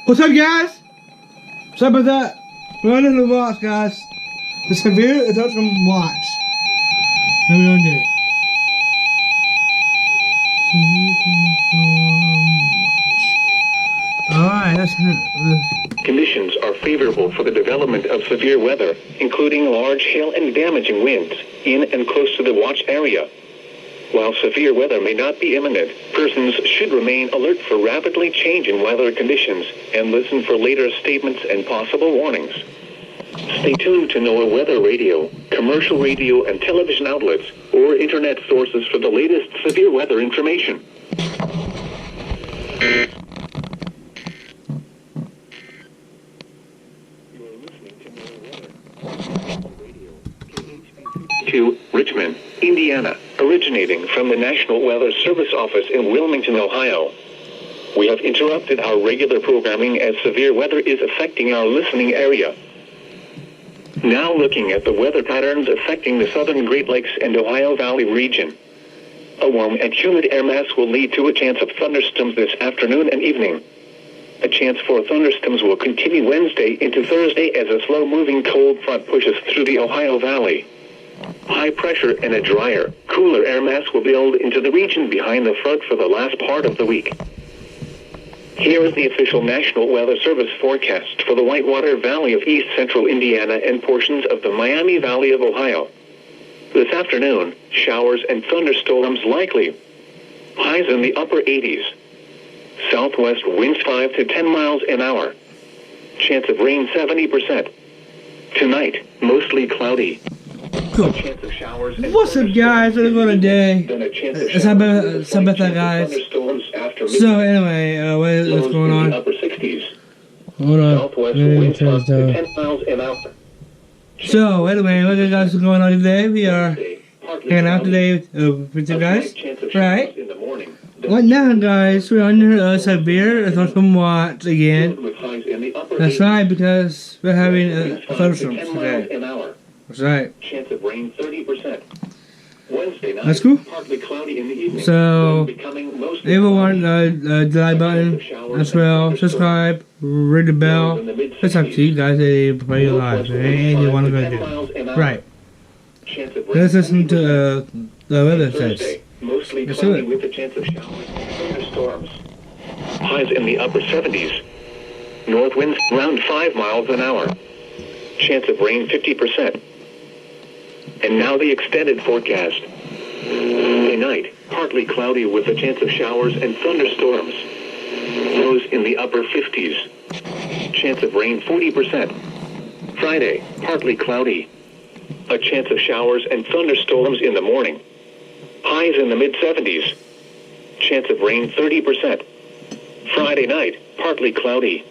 What's up, guys? What's up with that? We're under the watch, guys. The severe thunderstorm watch. What are we gonna do? Alright, let's. Conditions are favorable for the development of severe weather, including large hail and damaging winds, in and close to the watch area. While severe weather may not be imminent, persons should remain alert for rapidly changing weather conditions and listen for later statements and possible warnings. Stay tuned to NOAA Weather Radio, commercial radio and television outlets, or internet sources for the latest severe weather information. To Richmond, Indiana, originating from the National Weather Service office in Wilmington, Ohio. We have interrupted our regular programming as severe weather is affecting our listening area. Now looking at the weather patterns affecting the southern Great Lakes and Ohio Valley region. A warm and humid air mass will lead to a chance of thunderstorms this afternoon and evening. A chance for thunderstorms will continue Wednesday into Thursday as a slow-moving cold front pushes through the Ohio Valley. High pressure and a drier, cooler air mass will build into the region behind the front for the last part of the week. Here is the official National Weather Service forecast for the Whitewater Valley of East Central Indiana and portions of the Miami Valley of Ohio. This afternoon, showers and thunderstorms likely. Highs in the upper 80s. Southwest winds 5 to 10 miles an hour. Chance of rain 70%. Tonight, mostly cloudy. Cool. What's up, guys? What are we gonna do? It's about that, guys. So anyway, what's going on? Hold on. So anyway, what guys is going on today? We are hanging out today with you guys, right? Right now, guys, we're under a severe thunderstorm watch again. That's right, because we're having a thunderstorm today. That's right. Chance of rain 30%. Wednesday night, that's cool. partly cloudy in the evening. So, everyone, the like button as well. Subscribe, ring the bell. It's up to you guys. They play live. Anything you want to go do. Right. Let's listen to the weather says. Mostly cloudy with a chance of showers and thunderstorms. Highs in the upper 70s. North winds around 5 miles an hour. Chance of rain 50%. And now the extended forecast. Tonight, partly cloudy with a chance of showers and thunderstorms. Lows in the upper 50s. Chance of rain 40%. Friday, partly cloudy. A chance of showers and thunderstorms in the morning. Highs in the mid-70s. Chance of rain 30%. Friday night, partly cloudy.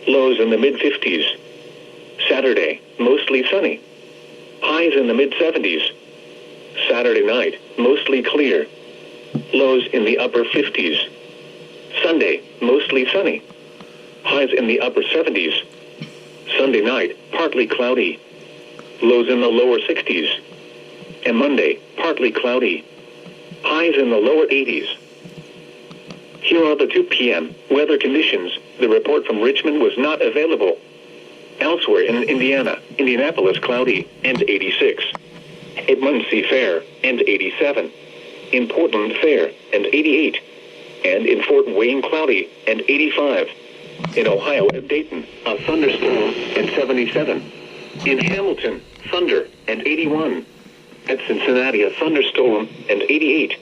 Lows in the mid-50s. Saturday, mostly sunny. Highs in the mid-70s. Saturday night, mostly clear. Lows in the upper 50s. Sunday, mostly sunny. Highs in the upper 70s. Sunday night, partly cloudy. Lows in the lower 60s. And Monday, partly cloudy. Highs in the lower 80s. Here are the 2 p.m. weather conditions. The report from Richmond was not available. Elsewhere in Indiana, Indianapolis cloudy and 86. At Muncie fair and 87. In Portland fair and 88. And in Fort Wayne cloudy and 85. In Ohio at Dayton, a thunderstorm and 77. In Hamilton, thunder and 81. At Cincinnati, a thunderstorm and 88.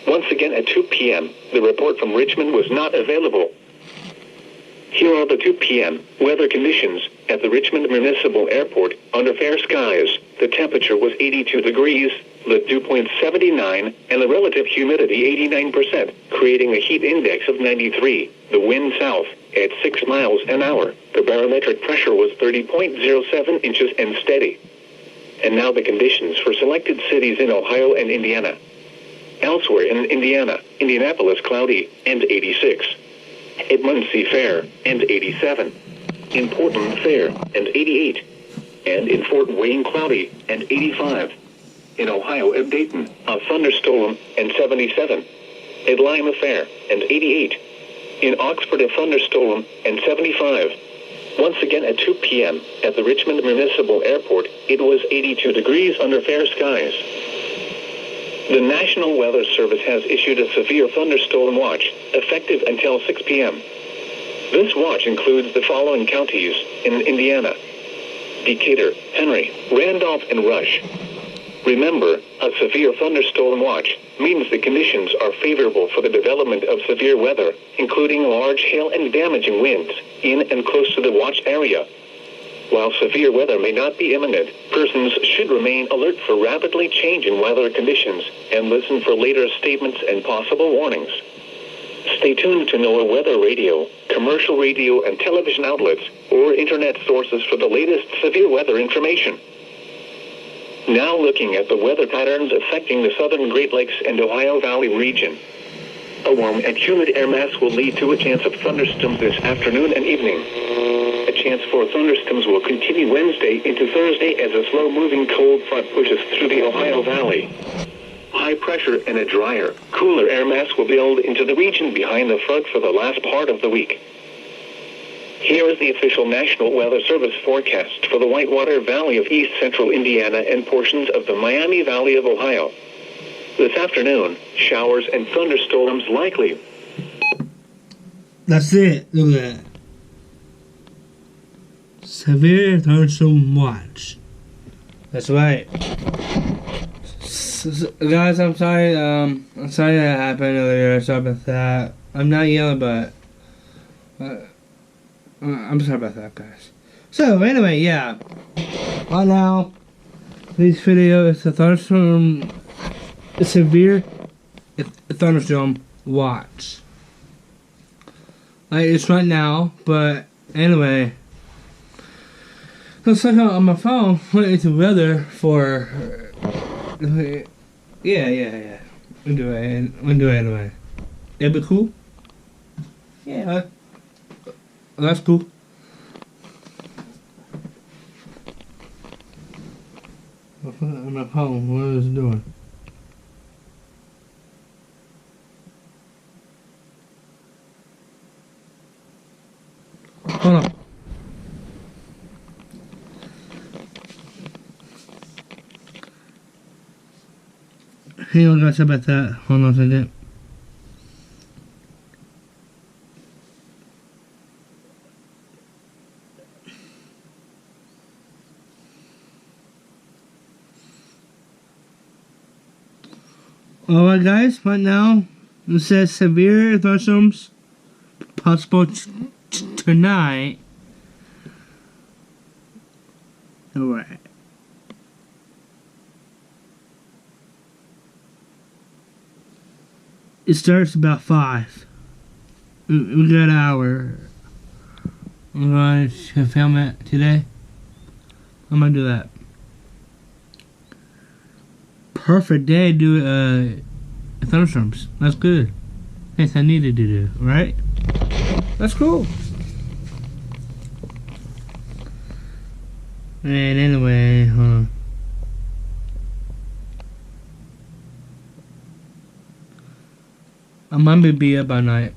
Once again at 2 p.m., the report from Richmond was not available. Here are the 2 p.m. weather conditions at the Richmond Municipal Airport under fair skies. The temperature was 82 degrees, the dew point 79, and the relative humidity 89%, creating a heat index of 93. The wind south at 6 miles an hour. The barometric pressure was 30.07 inches and steady. And now the conditions for selected cities in Ohio and Indiana. Elsewhere in Indiana, Indianapolis cloudy and 86. At Muncie fair and 87. In Portland fair and 88. And in Fort Wayne cloudy and 85. In Ohio at Dayton, a thunderstorm and 77. At Lima fair and 88. In Oxford, a thunderstorm, and 75. Once again at 2 p.m. at the Richmond Municipal Airport, it was 82 degrees under fair skies. The National Weather Service has issued a severe thunderstorm watch, effective until 6 p.m. This watch includes the following counties in Indiana: Decatur, Henry, Randolph, and Rush. Remember, a severe thunderstorm watch means the conditions are favorable for the development of severe weather, including large hail and damaging winds, in and close to the watch area. While severe weather may not be imminent, persons should remain alert for rapidly changing weather conditions and listen for later statements and possible warnings. Stay tuned to NOAA weather radio, commercial radio and television outlets, or internet sources for the latest severe weather information. Now looking at the weather patterns affecting the southern Great Lakes and Ohio Valley region. A warm and humid air mass will lead to a chance of thunderstorms this afternoon and evening. A chance for thunderstorms will continue Wednesday into Thursday as a slow-moving cold front pushes through the Ohio Valley. High pressure and a drier, cooler air mass will build into the region behind the front for the last part of the week. Here is the official National Weather Service forecast for the Whitewater Valley of east central Indiana and portions of the Miami Valley of Ohio. This afternoon, showers and thunderstorms likely. That's it. Look at that. Severe thunderstorm watch. That's right. Guys, I'm sorry. I'm sorry that happened earlier. Sorry about that. I'm not yelling, but I'm sorry about that, guys. So anyway, yeah. Right now, this video is a thunderstorm. A severe thunderstorm watch. Like it's right now, but anyway. Looks like on my phone, it's the weather for. Yeah. We'll do it anyway. It'll be cool. Yeah. That's cool. On my phone, what is it doing? Hold on. Hang on, guys, about that. Hold on a second. Alright, guys, right now it says severe thunderstorms possible tonight. Alright. It starts about 5. We got an hour. I'm going to film it today. I'm going to do that. Perfect day to do thunderstorms. That's good. Yes, I needed to do, right? That's cool. And anyway, hold on. I might be up all night.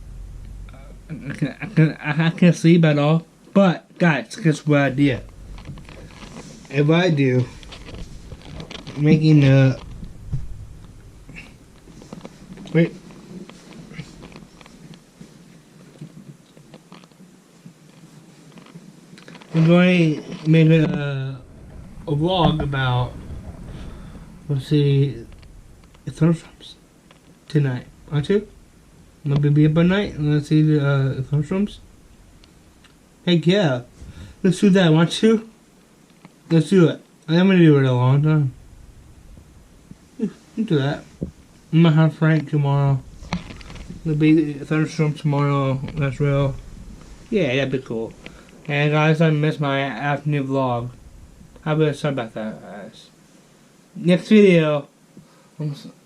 I can't sleep at all. But guys, guess what I did? If I do, making wait. I'm going to make a vlog about, let's see, thunderstorms tonight, aren't you? I'm gonna be up all night and let's see the thunderstorms. Heck yeah, let's do that, want you? Let's do it. I'm gonna do it a long time. Let's do that. I'm gonna have Frank tomorrow. There'll be a thunderstorm tomorrow, that's real. Yeah, that'd be cool. And guys, I missed my afternoon vlog. I'm really sorry about that, guys. Next video,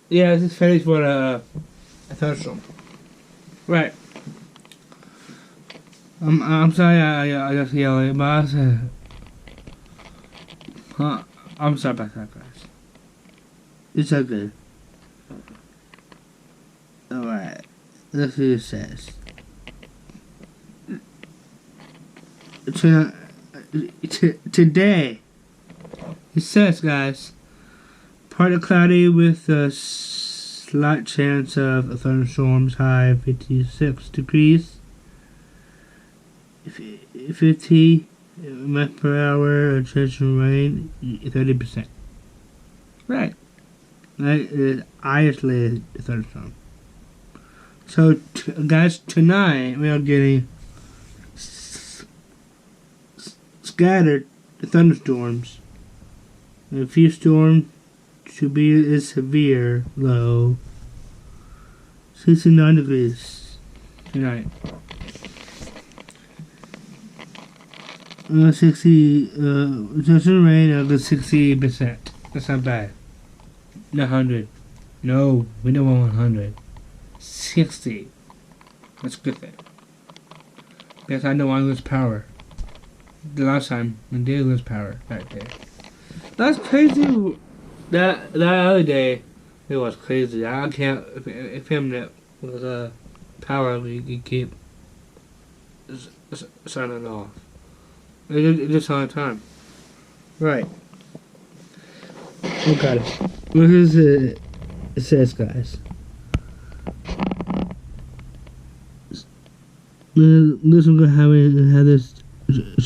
yeah, this is finished for a thunderstorm. Right. I'm sorry I just yelling, but I said, I'm sorry about that, guys. It's okay. Alright, let's see what it says. today. It says, guys, partly cloudy with a slight chance of thunderstorms, high 56 degrees. 50 miles per hour, chance of rain, 30%. Right. That is isolated thunderstorm. So, guys, tonight we are getting scattered thunderstorms. A few storms to be as severe, low 69 degrees tonight. 60, chance of rain of 60%. That's not bad. Not 100. No, we don't want 100. 60. That's a good thing. Because I don't want to lose power. The last time, I did lose power that day. That's crazy. That other day, it was crazy. I can't. If him that was power, we could keep signing off. It just all the time. Right. Okay. Look at it says, guys. This one gonna have this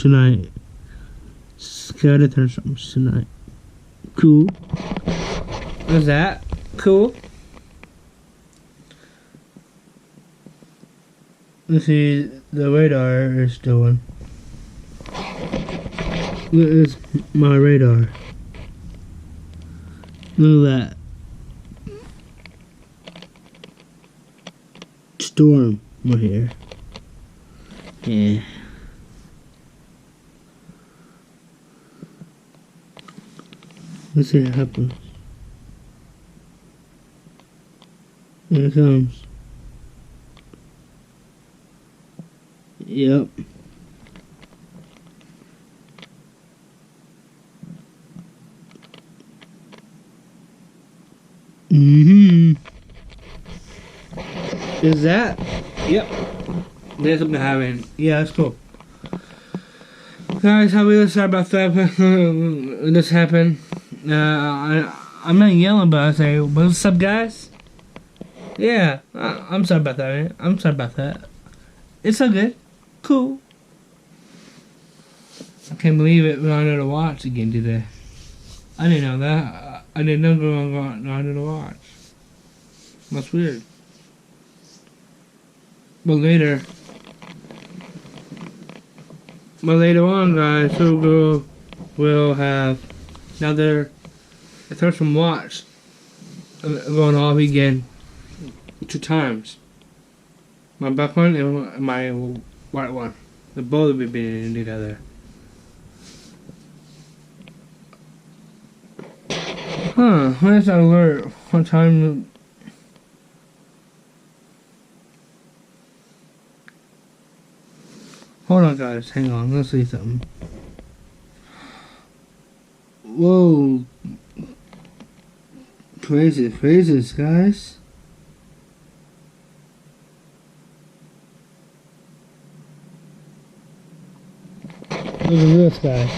tonight. Scattered thunderstorms tonight. Cool. What's that? Cool. Let's see the radar is doing. Look at my radar. Look at that. Storm right here. Yeah. Let's see what happens. Here it comes. Yep. Is that? Yep. That's something happening. Yeah, that's cool. Guys, I'm really sorry about that. This happened. I'm not yelling, but I say, what's up, guys? Yeah, I'm sorry about that, man. I'm sorry about that. It's all good. Cool. I can't believe it. We're on to watch again today. I didn't know that. I didn't know we were on to watch. That's weird. But later on, guys, we'll have another thunderstorm watch going off again 2 times. My black one and my white one. They both will be together. Huh, where's that alert? What time? Hold on, guys. Hang on. Let's see something. Whoa. Praises, guys. Look at this, guys.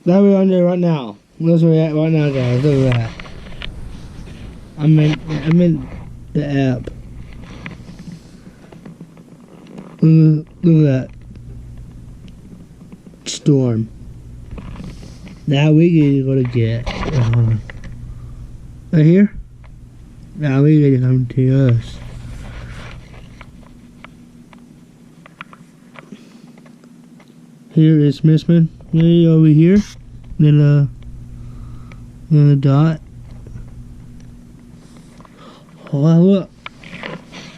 That we're on there right now. That's where we're at right now, guys. Look at that. I'm in the app. Look at that. Storm. Now we gonna get right here. Now we gonna come to us. Here is Missman. Maybe over here. Then a dot. Oh look.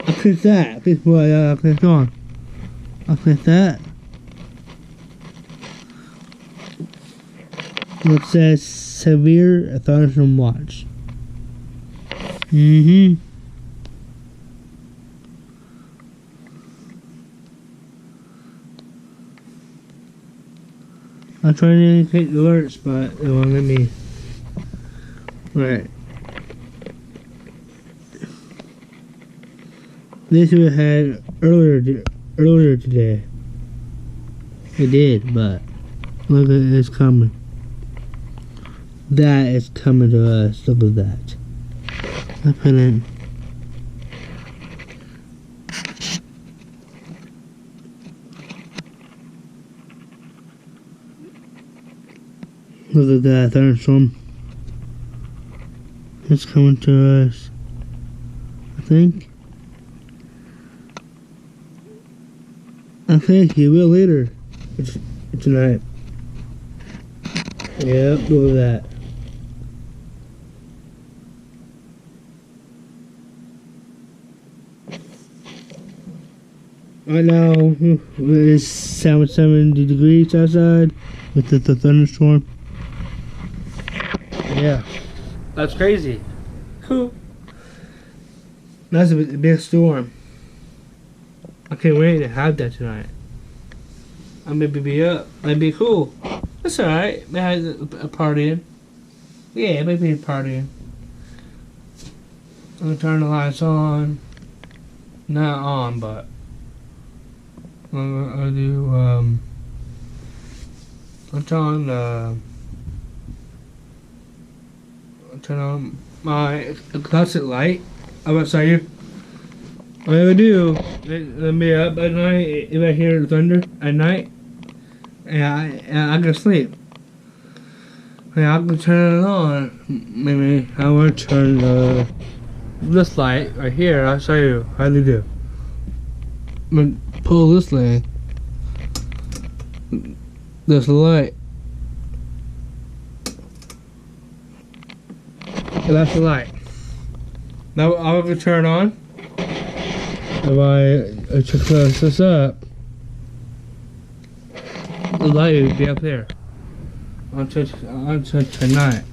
I clicked that. This boy I clicked on. I click that. It says severe thunderstorm watch. I'm trying to indicate the alerts, but it won't let me. Right. This we had earlier today. It did, but look, it's coming. That is coming to us. Look at that. I put in. Look at that thunderstorm. It's coming to us. I think it will later. It's tonight. Yep, look at that. Right now, it's 70 degrees outside with the thunderstorm. Yeah, that's crazy. Cool. That's a big storm. I can't wait to have that tonight. I'm gonna be up. That'd be cool. That's alright. Maybe a partying. Yeah, maybe a partying. I'm gonna turn the lights on. Not on, but I'll do I'll turn on my closet light. I'm gonna tell you. What I would do, let me up at night if I hear the thunder at night, and I can sleep. And I can turn it on. Maybe I will turn this light right here. I'll show you how to do. I'm gonna pull this thing. There's the light. And that's the light. Now I'm gonna turn on. If I close this up, the light will be up there until tonight.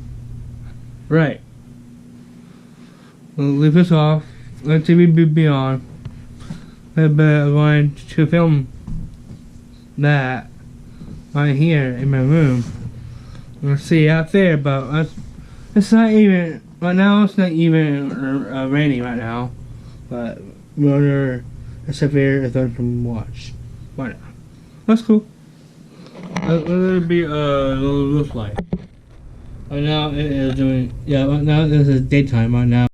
Right. We'll leave this off. Let TV be on. I'm going to film that right here in my room. We'll see out there, but it's not even right now. It's not even raining right now, but we're under a severe thunderstorm watch right now. That's cool. It'll be a little light. Right now it is doing. Yeah, right now this is daytime right now.